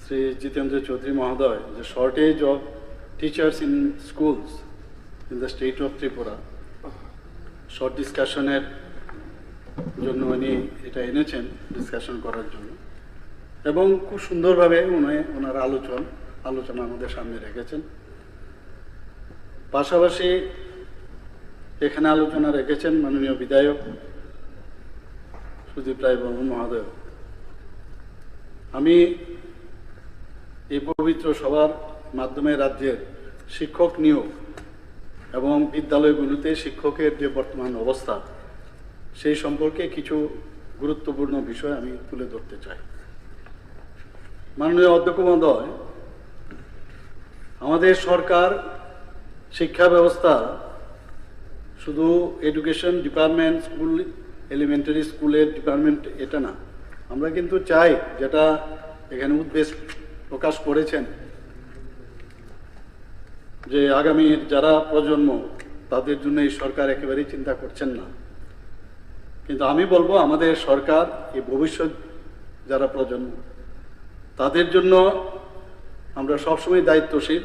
শ্রী জিতেন্দ্র চৌধুরী মহোদয় যে shortage of teachers in schools in the state of Tripura short ডিসকাশনের জন্য উনি এটা এনেছেন ডিসকাশন করার জন্য, এবং খুব সুন্দরভাবে ওনার আলোচনা আমাদের সামনে রেখেছেন। পাশাপাশি এখানে আলোচনা রেখেছেন মাননীয় বিধায়ক সুদীপ রায় বর্মন মহোদয়। আমি এই পবিত্র সভার মাধ্যমে রাজ্যের শিক্ষক নিয়োগ এবং বিদ্যালয়গুলোতে শিক্ষকের যে বর্তমান অবস্থা সেই সম্পর্কে কিছু গুরুত্বপূর্ণ বিষয় আমি তুলে ধরতে চাই। মাননীয় অধ্যক্ষ মহোদয়, আমাদের সরকার শিক্ষা ব্যবস্থা শুধু এডুকেশন ডিপার্টমেন্ট, স্কুল, এলিমেন্টারি স্কুলের ডিপার্টমেন্ট এটা না, আমরা কিন্তু চাই, যেটা এখানে উদ্বেগ প্রকাশ করেছেন, যে আগামীর যারা প্রজন্ম তাদের জন্য এই সরকার একেবারেই চিন্তা করছেন না। কিন্তু আমি বলবো আমাদের সরকার এই ভবিষ্যৎ যারা প্রজন্ম তাদের জন্য আমরা সবসময় দায়িত্বশীল,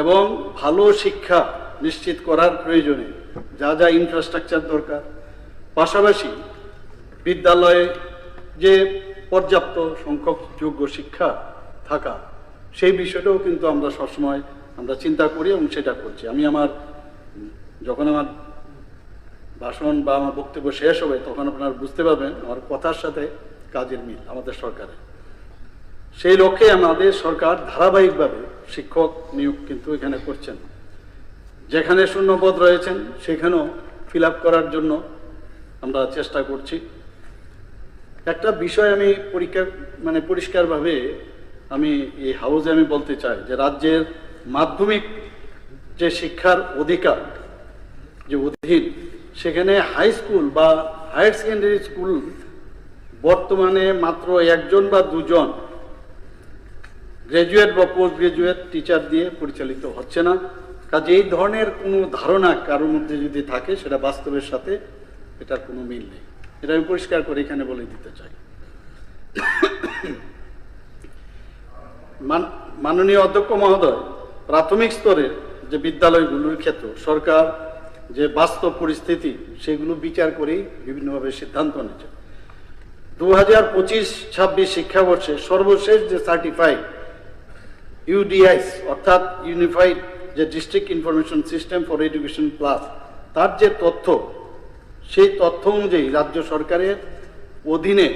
এবং ভালো শিক্ষা নিশ্চিত করার প্রয়োজনে যা যা ইনফ্রাস্ট্রাকচার দরকার, পাশাপাশি বিদ্যালয়ে যে পর্যাপ্ত সংখ্যক যোগ্য শিক্ষা থাকা সেই বিষয়টাও কিন্তু আমরা সবসময় চিন্তা করি এবং সেটা করছি। আমি যখন আমার ভাষণ বা আমার বক্তব্য শেষ হবে তখন আপনারা বুঝতে পারবেন আমার কথার সাথে কাজের মিল আমাদের সরকারের। সেই লক্ষ্যে আমাদের সরকার ধারাবাহিকভাবে শিক্ষক নিয়োগ কিন্তু এখানে করছেন। যেখানে শূন্যপদ রয়েছেন সেখানেও ফিল আপ করার জন্য আমরা চেষ্টা করছি। একটা বিষয় আমি পরিষ্কারভাবে আমি এই হাউসে আমি বলতে চাই যে রাজ্যের মাধ্যমিক যে শিক্ষার অধিকার যে অধীন, সেখানে হাই স্কুল বা হায়ার সেকেন্ডারি স্কুল বর্তমানে মাত্র একজন বা দুজন গ্র্যাজুয়েট বা পোস্ট গ্র্যাজুয়েট টিচার দিয়ে পরিচালিত হচ্ছে না। কাজে এই ধরনের কোনো ধারণা কারোর মধ্যে যদি থাকে সেটা বাস্তবের সাথে এটার কোনো মিল নেই। এটা আমি পরিষ্কার করে এখানে বলে দিতে চাই। মাননীয় অধ্যক্ষ মহোদয়, প্রাথমিক স্তরের যে বিদ্যালয়গুলোর ক্ষেত্রে সরকার যে বাস্তব পরিস্থিতি সেগুলো বিচার করেই বিভিন্নভাবে সিদ্ধান্ত নিয়েছে। 2025-26 শিক্ষাবর্ষে সর্বশেষ যে সার্টিফাইড ইউডিআইস অর্থাৎ ইউনিফাইড যে district information system for education plus, তার যে তথ্য, সেই তথ্য অনুযায়ী রাজ্য সরকারের অধীনে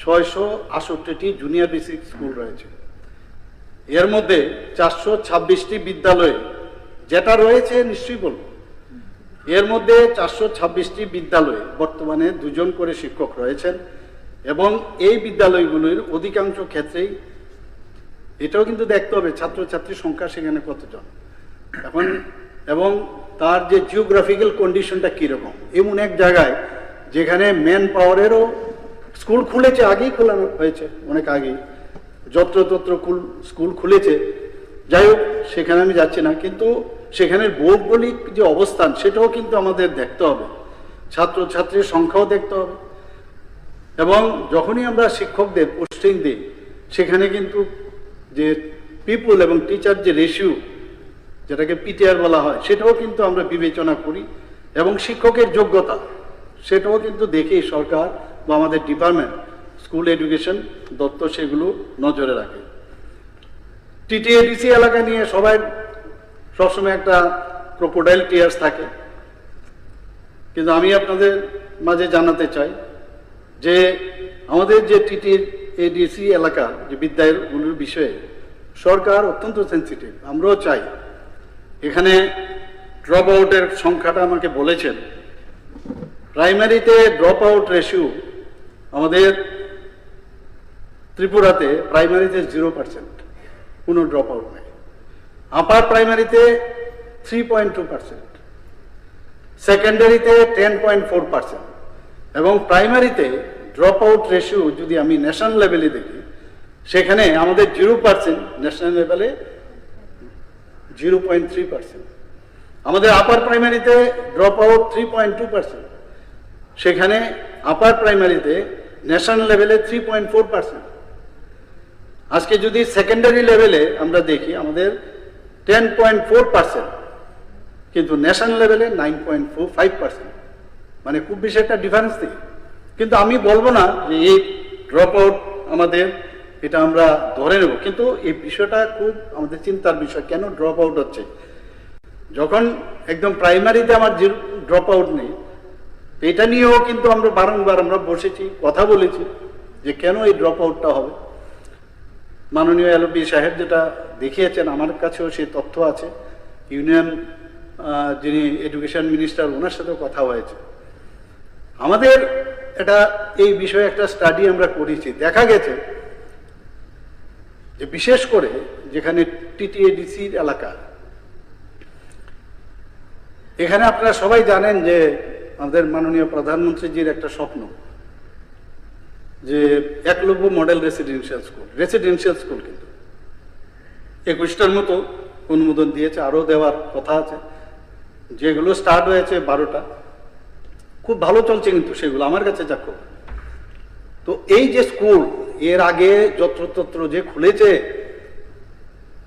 668টি জুনিয়র বেসিক স্কুল রয়েছে। এর মধ্যে 426টি বিদ্যালয়ে, যেটা রয়েছে নিশ্চয়ই বলব, এর মধ্যে 426টি বিদ্যালয়ে বর্তমানে 2 জন করে শিক্ষক রয়েছেন, এবং এই বিদ্যালয়গুলির অধিকাংশ ক্ষেত্রেই এটাও কিন্তু দেখতে হবে ছাত্রছাত্রীর সংখ্যা সেখানে কতজন এখন, এবং তার যে জিওগ্রাফিক্যাল কন্ডিশনটা কীরকম। এমন এক জায়গায় যেখানে ম্যান পাওয়ারেরও স্কুল খুলেছে, আগেই খোলানো হয়েছে, অনেক আগেই যত্রতত্র স্কুল খুলেছে, যাই হোক সেখানে আমি যাচ্ছি না, কিন্তু সেখানের ভৌগোলিক যে অবস্থান সেটাও কিন্তু আমাদের দেখতে হবে, ছাত্রছাত্রীর সংখ্যাও দেখতে হবে, এবং যখনই আমরা শিক্ষকদের পোস্টিং দিই সেখানে কিন্তু যে পিপুল এবং টিচার যে রেশিও, যেটাকে পিটিআর বলা হয়, সেটাও কিন্তু আমরা বিবেচনা করি, এবং শিক্ষকের যোগ্যতা সেটাও কিন্তু দেখেই সরকার বা আমাদের ডিপার্টমেন্ট স্কুল এডুকেশন দপ্তর সেগুলো নজরে রাখে। টিটিএডিসি এলাকা নিয়ে সবাই সবসময় একটা ক্রোকোডাইল টিয়ার্স থাকে, কিন্তু আমি আপনাদের মাঝে জানাতে চাই যে আমাদের যে টিটিএডিসি এলাকা যে বিদ্যালয়গুলোর বিষয়ে সরকার অত্যন্ত সেন্সিটিভ। আমরাও চাই এখানে ড্রপ আউটের সংখ্যাটা আমাকে বলেছেন, প্রাইমারিতে ড্রপ আউট রেশিও আমাদের ত্রিপুরাতে প্রাইমারিতে 0%, কোনো ড্রপ আউট নেই। আপার প্রাইমারিতে 3.2%, সেকেন্ডারিতে 10.4%, এবং প্রাইমারিতে ড্রপ আউট রেশিও যদি আমি ন্যাশনাল লেভেলে দেখি সেখানে আমাদের 0%, ন্যাশনাল লেভেলে 0.3%। আমাদের আপার প্রাইমারিতে ড্রপ আউট 3.2%, সেখানে আপার প্রাইমারিতে ন্যাশনাল লেভেলে 3.4%। আজকে যদি সেকেন্ডারি লেভেলে আমরা দেখি আমাদের 10.4%, কিন্তু ন্যাশনাল লেভেলে 9.45%, মানে খুব বেশি একটা ডিফারেন্স নেই। কিন্তু আমি বলবো না যে এই ড্রপ আউট আমাদের এটা আমরা ধরে নেব, কিন্তু এই বিষয়টা খুব আমাদের চিন্তার বিষয়। কেন ড্রপ আউট হচ্ছে? যখন একদম প্রাইমারিতে আমার যে ড্রপ আউট নেই, এটা নিয়েও কিন্তু আমরা বারংবার আমরা বসেছি, কথা বলেছি যে কেন এই ড্রপ আউটটা হবে। মাননীয় এলপি সাহেব যেটা দেখিয়েছেন, আমার কাছেও সেই তথ্য আছে। ইউনিয়ন যিনি এডুকেশন মিনিস্টার, ওনার সাথেও কথা হয়েছে। আমাদের এটা এই বিষয়ে একটা স্টাডি আমরা করেছি, দেখা গেছে যে বিশেষ করে যেখানে টিটিএডিসির এলাকা, এখানে আপনারা সবাই জানেন যে আমাদের মাননীয় প্রধানমন্ত্রীজির একটা স্বপ্ন যে একলব্য মডেল রেসিডেন্সিয়াল স্কুল কিন্তু 21টার মতো অনুমোদন দিয়েছে, আরও দেওয়ার কথা আছে। যেগুলো স্টার্ট হয়েছে 12টা, খুব ভালো চলছে কিন্তু সেগুলো আমার কাছে যা খবর। তো এই যে স্কুল এর আগে যত্রতত্র যে খুলেছে,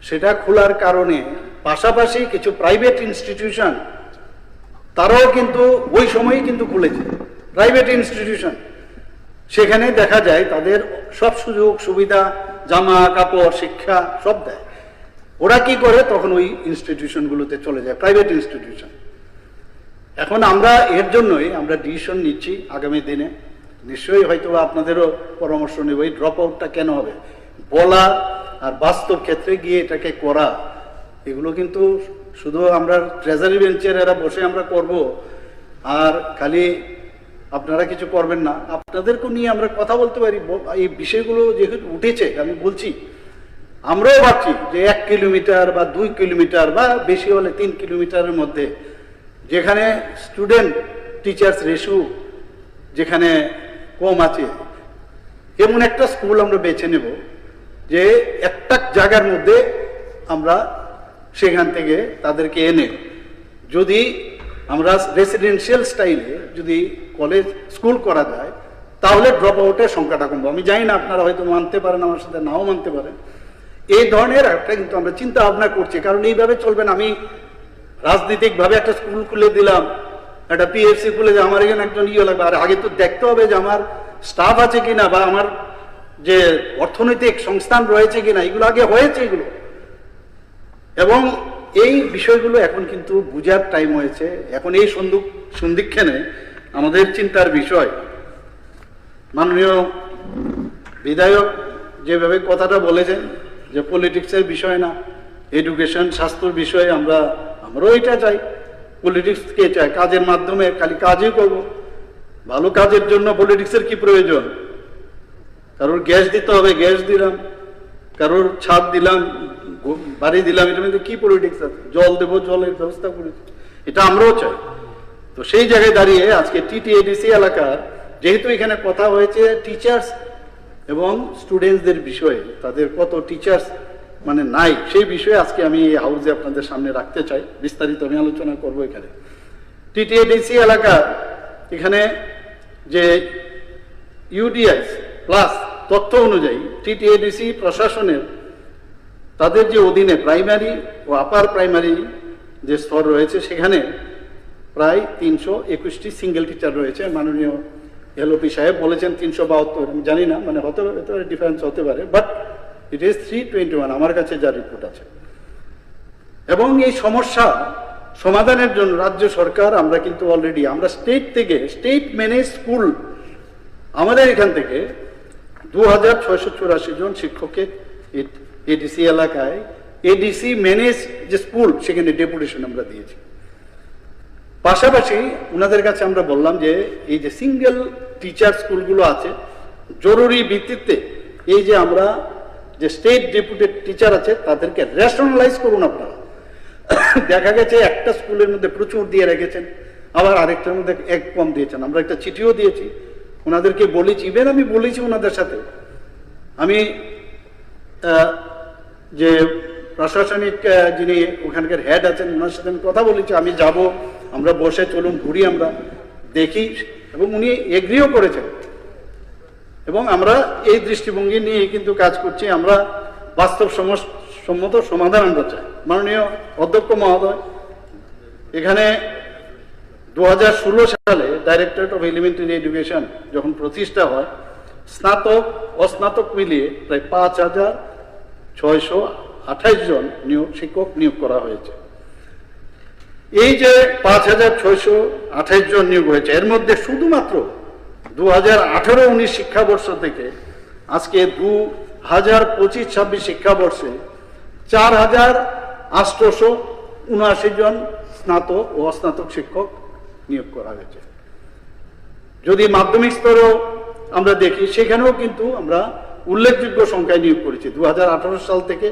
সেটা খোলার কারণে পাশাপাশি কিছু প্রাইভেট ইনস্টিটিউশন তারাও কিন্তু ওই সময়ই কিন্তু খুলেছে, প্রাইভেট ইনস্টিটিউশন। সেখানে দেখা যায় তাদের সব সুযোগ সুবিধা, জামা কাপড়, শিক্ষা সব দেয়। ওরা কি করে? তখন ওই ইনস্টিটিউশনগুলোতে চলে যায়, প্রাইভেট ইনস্টিটিউশন। এখন আমরা এর জন্যই আমরা ডিসিশন নিচ্ছি আগামী দিনে, নিশ্চয়ই হয়তো আপনাদেরও পরামর্শ নেব। এই ড্রপ আউটটা কেন হবে বলা আর বাস্তব ক্ষেত্রে গিয়ে এটাকে করা, এগুলো কিন্তু শুধু আমরা ট্রেজারি বেঞ্চের এরা বসে আমরা করব আর খালি আপনারা কিছু করবেন না, আপনাদেরকে নিয়ে আমরা কথা বলতে পারি। এই বিষয়গুলো যেহেতু উঠেছে, আমি বলছি আমরাও ভাবছি যে 1 কিলোমিটার বা 2 কিলোমিটার বা বেশি হলে 3 কিলোমিটারের মধ্যে যেখানে স্টুডেন্ট টিচার্স রেশিও যেখানে কম আছে, এমন একটা স্কুল আমরা বেছে নেব যে একটা জায়গার মধ্যে আমরা সেখান থেকে তাদেরকে এনে যদি আমরা রেসিডেন্সিয়াল স্টাইলে যদি কলেজ স্কুল করা যায়, তাহলে ড্রপ আউটের সংখ্যাটা কমবে। আমি জানি না, আপনারা হয়তো মানতে পারেন, আমার সাথে নাও মানতে পারেন। এই ধরনের একটা কিন্তু আমরা চিন্তা ভাবনা করছি, কারণ এইভাবে চলবেন। আমি রাজনৈতিকভাবে একটা স্কুল খুলে দিলাম, একটা পিএফসি খুলে যে আমার এখানে একজন ইয়ে লাগবে, আর আগে তো দেখতে হবে যে আমার স্টাফ আছে কিনা বা আমার যে অর্থনৈতিক সংস্থান রয়েছে কিনা, এগুলো আগে হয়েছে এগুলো। এবং এই বিষয়গুলো এখন কিন্তু বুঝার টাইম হয়েছে। এখন এই সন্ধিক্ষণে আমাদের চিন্তার বিষয়, মাননীয় বিধায়ক যেভাবে কথাটা বলেছেন যে পলিটিক্সের বিষয় না, এডুকেশন স্বাস্থ্যর বিষয়ে আমরাও এটা চাই। পলিটিক্স কে চাই? কাজের মাধ্যমে খালি কাজই করব। ভালো কাজের জন্য পলিটিক্সের কি প্রয়োজন? কারোর গ্যাস দিতে হবে, গ্যাস দিলাম, কারোর ছাদ দিলাম, বাড়ি দিলাম, এটার মধ্যে কি পলিটিক্স আছে? জল দেবো, জলের ব্যবস্থা করেছি, এটা আমরাও চাই। তো সেই জায়গায় দাঁড়িয়ে আজকে টিটিএডিসি এলাকার যেহেতু এখানে কথা হয়েছে টিচার্স এবং স্টুডেন্টসদের বিষয়ে, তাদের কত টিচার্স মানে নাই, সেই বিষয়ে আজকে আমি এই হাউসে আপনাদের সামনে রাখতে চাই। বিস্তারিত আমি আলোচনা করবো এখানে। টিটিএডিসি এলাকা এখানে যে ইউডিএস প্লাস তথ্য অনুযায়ী টিটিএডিসি প্রশাসনের তাদের যে অধীনে প্রাইমারি ও আপার প্রাইমারি যে স্তর রয়েছে, সেখানে প্রায় 321টি সিঙ্গেল টিচার রয়েছে। মাননীয় এলওপি সাহেব বলেছেন 372, আমি জানি না, মানে হতে পারে ডিফারেন্স হতে পারে, বাট ইট ইজ 321 আমার কাছে যা রিপোর্ট আছে। এবং এই সমস্যা সমাধানের জন্য রাজ্য সরকার আমরা কিন্তু অলরেডি আমরা স্টেট থেকে স্টেট ম্যানেজ স্কুল আমাদের এখান থেকে 2684 জন শিক্ষকের এডিসি এলাকায় এডিসি ম্যানেজ যে স্কুল সেখানে ডেপুটেশন আমরা দিয়েছি। পাশাপাশি ওনাদের কাছে আমরা বললাম যে এই যে সিঙ্গেল টিচার স্কুলগুলো আছে জরুরি ভিত্তিতে এই যে আমরা যে স্টেট ডেপুটেড টিচার আছে তাদেরকে রেশনালাইজ করুন আপনারা। দেখা গেছে একটা স্কুলের মধ্যে প্রচুর দিয়ে রেখেছেন, আবার আরেকটার মধ্যে এক কম দিয়েছেন। আমরা একটা চিঠিও দিয়েছি ওনাদেরকে, বলেছি, ইভেন আমি বলেছি ওনাদের সাথে, আমি যে প্রশাসনিক যিনি ওখানকার হেড আছেন ওনার সাথে আমি কথা বলেছি, আমি যাব, আমরা বসে চলুন ঘুরি, আমরা দেখি, এবং উনি এগ্রিও করেছেন। এবং আমরা এই দৃষ্টিভঙ্গি নিয়ে কিন্তু কাজ করছি। আমরা বাস্তবসম্মত সমাধান আমরা চাই। মাননীয় অধ্যক্ষ মহোদয়, এখানে 2016 সালে ডাইরেক্টরেট অফ এলিমেন্টারি এডুকেশন যখন প্রতিষ্ঠা হয়, স্নাতক অস্নাতক মিলিয়ে প্রায় 5,628 জন শিক্ষক নিয়োগ করা হয়েছে। এই যে 5,628 জন নিয়োগ হয়েছে, এর মধ্যে শুধুমাত্র 2018-19 শিক্ষাবর্ষ থেকে আজকে 2025-26 শিক্ষাবর্ষে 4,879 জন স্নাতক ও অস্নাতক শিক্ষক নিয়োগ করা হয়েছে। যদি মাধ্যমিক স্তরেও আমরা দেখি, সেখানেও কিন্তু আমরা উল্লেখযোগ্য সংখ্যায় নিয়োগ করেছি। 2018 সাল থেকে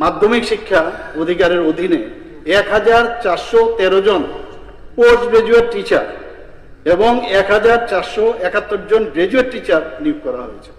মাধ্যমিক শিক্ষা অধিকারের অধীনে 1,413 জন পোস্ট গ্রাজুয়েট টিচার এবং 1,471 জন গ্রাজুয়েট টিচার নিয়োগ করা হয়েছে।